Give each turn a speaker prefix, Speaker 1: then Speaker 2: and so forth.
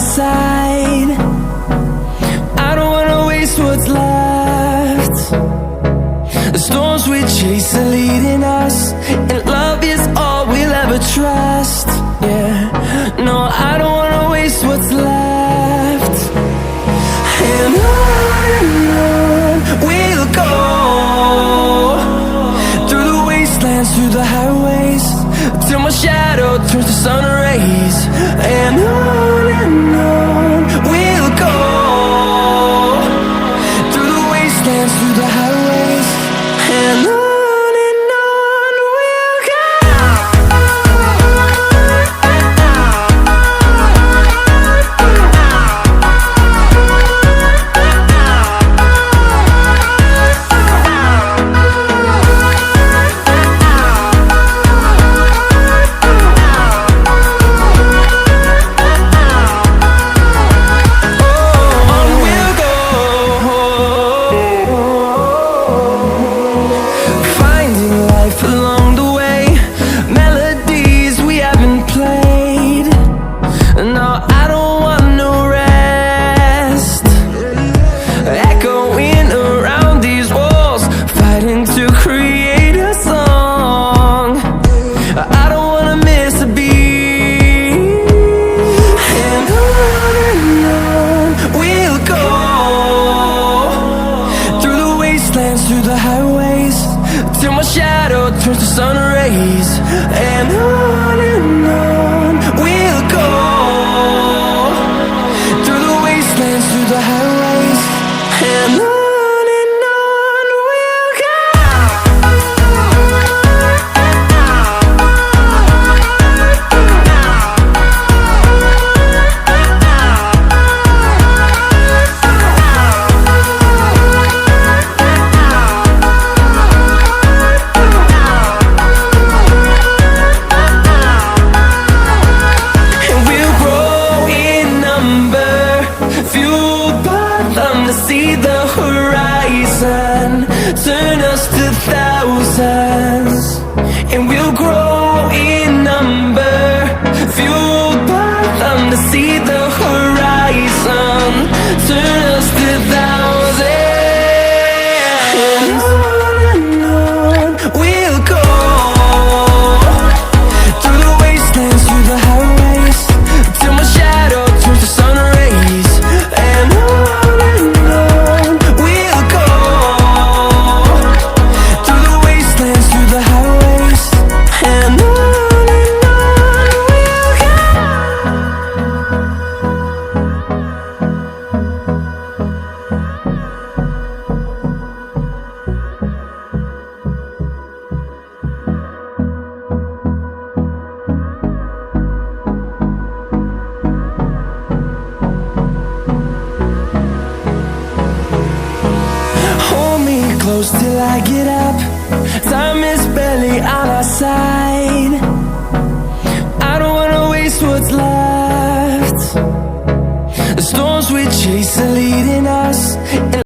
Speaker 1: side. I don't wanna waste what's left. The storms we chase are leading us, and love is all we'll ever trust. Yeah, no, I don't wanna waste what's left. And on we'll go, through the wastelands, through the highways, till my shadow turns to sun rays. And on we'll go, through the wastelands, through the highways, and on we'll go. Through the highways, till my shadow turns to sun rays. And on we'll go, through the wastelands, through the highways, and on we'll go. To see the horizon turn us to thousands, and we'll grow in number, fueled by them. To see the horizon turn us to thousands, and on we'll go, through the wastelands, through the highways, till my shadow turns to sun rays. And close till I get up, time is barely on our side. I don't wanna waste what's left. The storms we chase are leading us.